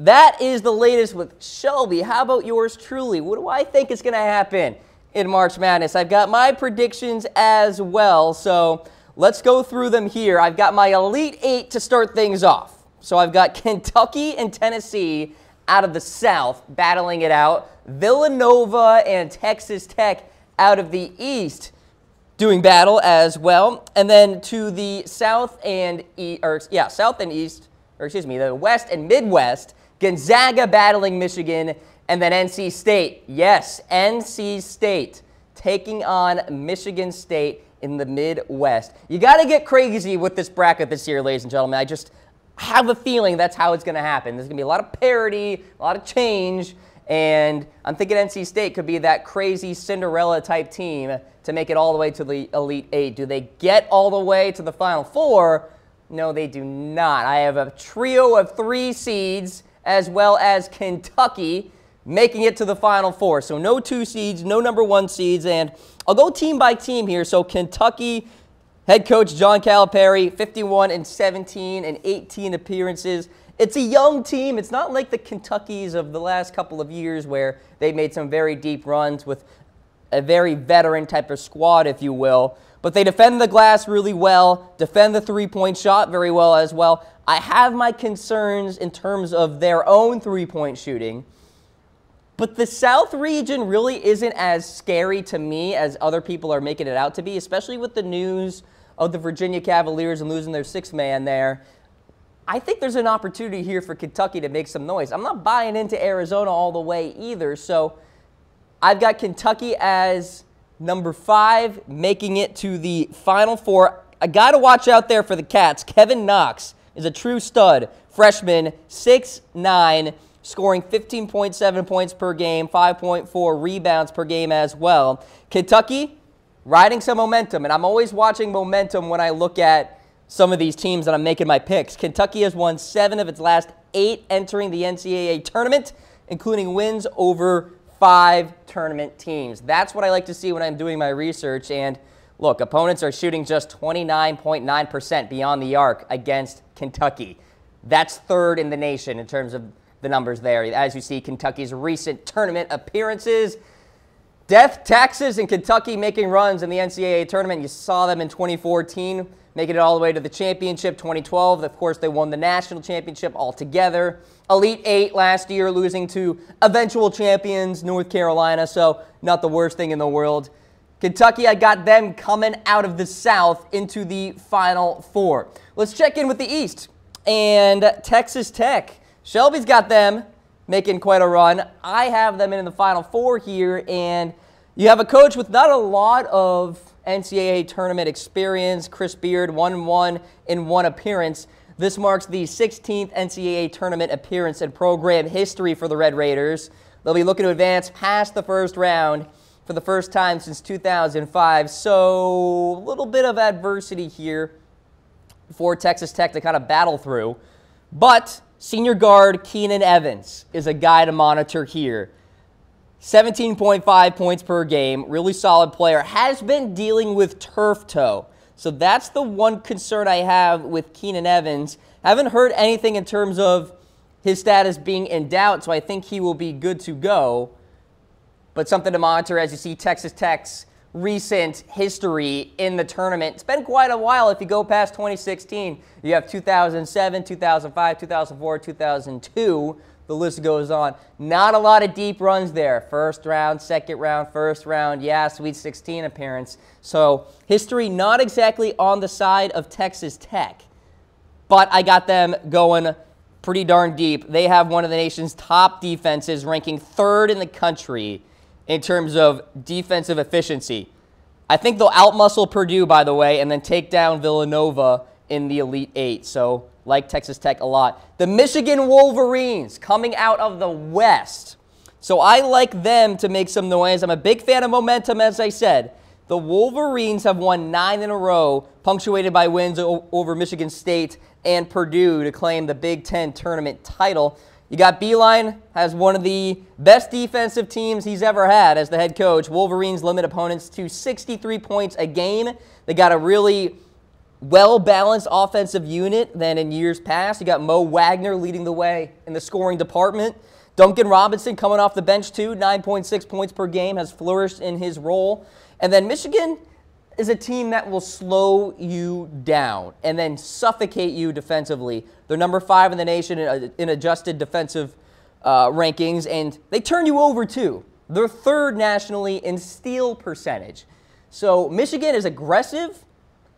that is the latest with Shelby. How about yours truly? What do I think is going to happen in March Madness? I've got my predictions as well, so let's go through them here. I've got my Elite Eight to start things off. So I've got Kentucky and Tennessee out of the South battling it out. Villanova and Texas Tech out of the East doing battle as well. And then to the the West and Midwest, Gonzaga battling Michigan, and then NC State. Yes, NC State taking on Michigan State in the Midwest. You got to get crazy with this bracket this year, ladies and gentlemen. I just have a feeling that's how it's going to happen. There's going to be a lot of parity, a lot of change, and I'm thinking NC State could be that crazy Cinderella-type team to make it all the way to the Elite Eight. Do they get all the way to the Final Four? No, they do not. I have a trio of 3 seeds, as well as Kentucky making it to the Final Four. So no 2 seeds, no number 1 seeds, and I'll go team by team here. So Kentucky head coach John Calipari, 51-17 and 18 appearances. It's a young team. It's not like the Kentuckys of the last couple of years where they made some very deep runs with a very veteran type of squad, if you will. But they defend the glass really well, defend the three-point shot very well as well. I have my concerns in terms of their own three-point shooting. But the South region really isn't as scary to me as other people are making it out to be, especially with the news of the Virginia Cavaliers and losing their 6th man there. I think there's an opportunity here for Kentucky to make some noise. I'm not buying into Arizona all the way either, so I've got Kentucky as number 5, making it to the Final Four. I got to watch out there for the Cats. Kevin Knox is a true stud. Freshman, 6'9", scoring 15.7 points per game, 5.4 rebounds per game as well. Kentucky riding some momentum, and I'm always watching momentum when I look at some of these teams that I'm making my picks. Kentucky has won 7 of its last 8 entering the NCAA tournament, including wins over 5 tournament teams. That's what I like to see when I'm doing my research. And look, opponents are shooting just 29.9% beyond the arc against Kentucky. That's 3rd in the nation in terms of the numbers there. As you see, Kentucky's recent tournament appearances. Death, taxes, and Kentucky making runs in the NCAA tournament. You saw them in 2014, making it all the way to the championship. 2012, of course, they won the national championship altogether. Elite 8 last year, losing to eventual champions, North Carolina, so not the worst thing in the world. Kentucky, I got them coming out of the South into the Final Four. Let's check in with the East. And Texas Tech. Shelby's got them making quite a run. I have them in the Final Four here, and you have a coach with not a lot of NCAA tournament experience. Chris Beard, 1-1 in 1 appearance. This marks the 16th NCAA tournament appearance in program history for the Red Raiders. They'll be looking to advance past the first round for the first time since 2005. So a little bit of adversity here for Texas Tech to kind of battle through. But senior guard Keenan Evans is a guy to monitor here. 17.5 points per game, really solid player. Has been dealing with turf toe. So that's the one concern I have with Keenan Evans. Haven't heard anything in terms of his status being in doubt, so I think he will be good to go. But something to monitor as you see Texas Tech's recent history in the tournament. It's been quite a while if you go past 2016. You have 2007, 2005, 2004, 2002. The list goes on. Not a lot of deep runs there. First round, second round, first round, yeah, Sweet 16 appearance. So history not exactly on the side of Texas Tech, but I got them going pretty darn deep. They have one of the nation's top defenses, ranking 3rd in the country in terms of defensive efficiency. I think they'll outmuscle Purdue, by the way, and then take down Villanova in the Elite 8. So like Texas Tech a lot. The Michigan Wolverines coming out of the West. So I like them to make some noise. I'm a big fan of momentum, as I said. The Wolverines have won 9 in a row, punctuated by wins over Michigan State and Purdue to claim the Big Ten tournament title. You got Beeline, has one of the best defensive teams he's ever had as the head coach. Wolverines limit opponents to 63 points a game. They got a really well-balanced offensive unit than in years past. You got Mo Wagner leading the way in the scoring department. Duncan Robinson coming off the bench too, 9.6 points per game, has flourished in his role. And then Michigan is a team that will slow you down and then suffocate you defensively. They're number 5 in the nation in adjusted defensive rankings, and they turn you over too. They're 3rd nationally in steal percentage. So Michigan is aggressive.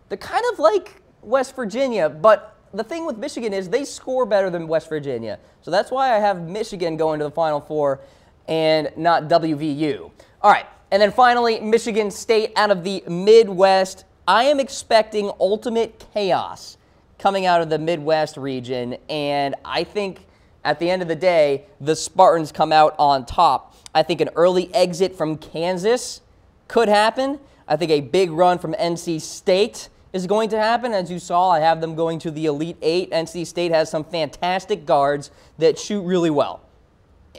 They're kind of like West Virginia, but the thing with Michigan is they score better than West Virginia. So that's why I have Michigan going to the Final Four and not WVU. All right, and then finally, Michigan State out of the Midwest. I am expecting ultimate chaos coming out of the Midwest region, and I think at the end of the day, the Spartans come out on top. I think an early exit from Kansas could happen. I think a big run from NC State is going to happen. As you saw, I have them going to the Elite 8. NC State has some fantastic guards that shoot really well.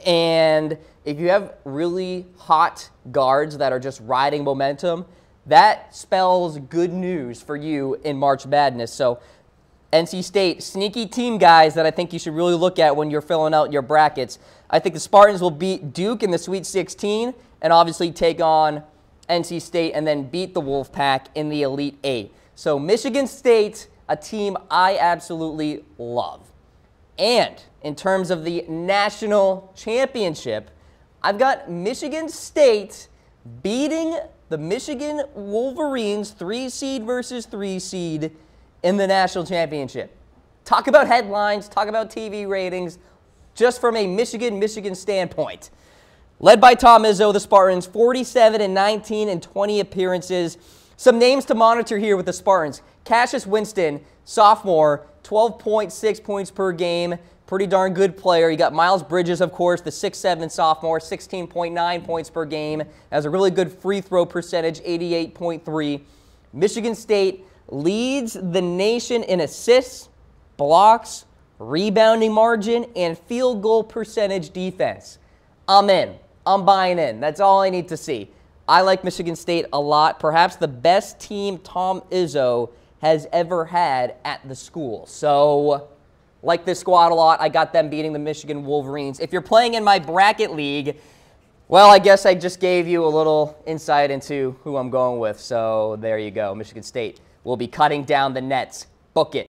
And if you have really hot guards that are just riding momentum, that spells good news for you in March Madness. So NC State, sneaky team, guys, that I think you should really look at when you're filling out your brackets. I think the Spartans will beat Duke in the Sweet 16 and obviously take on NC State and then beat the Wolfpack in the Elite 8. So Michigan State, a team I absolutely love. And in terms of the national championship, I've got Michigan State beating the Michigan Wolverines, 3 seed versus 3 seed, in the national championship. Talk about headlines, talk about TV ratings, just from a Michigan standpoint. Led by Tom Izzo, the Spartans, 47-19 in 20 appearances. Some names to monitor here with the Spartans. Cassius Winston, sophomore, 12.6 points per game. Pretty darn good player. You got Miles Bridges, of course, the 6'7 sophomore, 16.9 points per game. Has a really good free throw percentage, 88.3. Michigan State leads the nation in assists, blocks, rebounding margin, and field goal percentage defense. I'm in. I'm buying in. That's all I need to see. I like Michigan State a lot. Perhaps the best team Tom Izzo has ever had at the school. So, like this squad a lot. I got them beating the Michigan Wolverines. If you're playing in my bracket league, well, I guess I just gave you a little insight into who I'm going with. So, there you go. Michigan State will be cutting down the nets. Book it.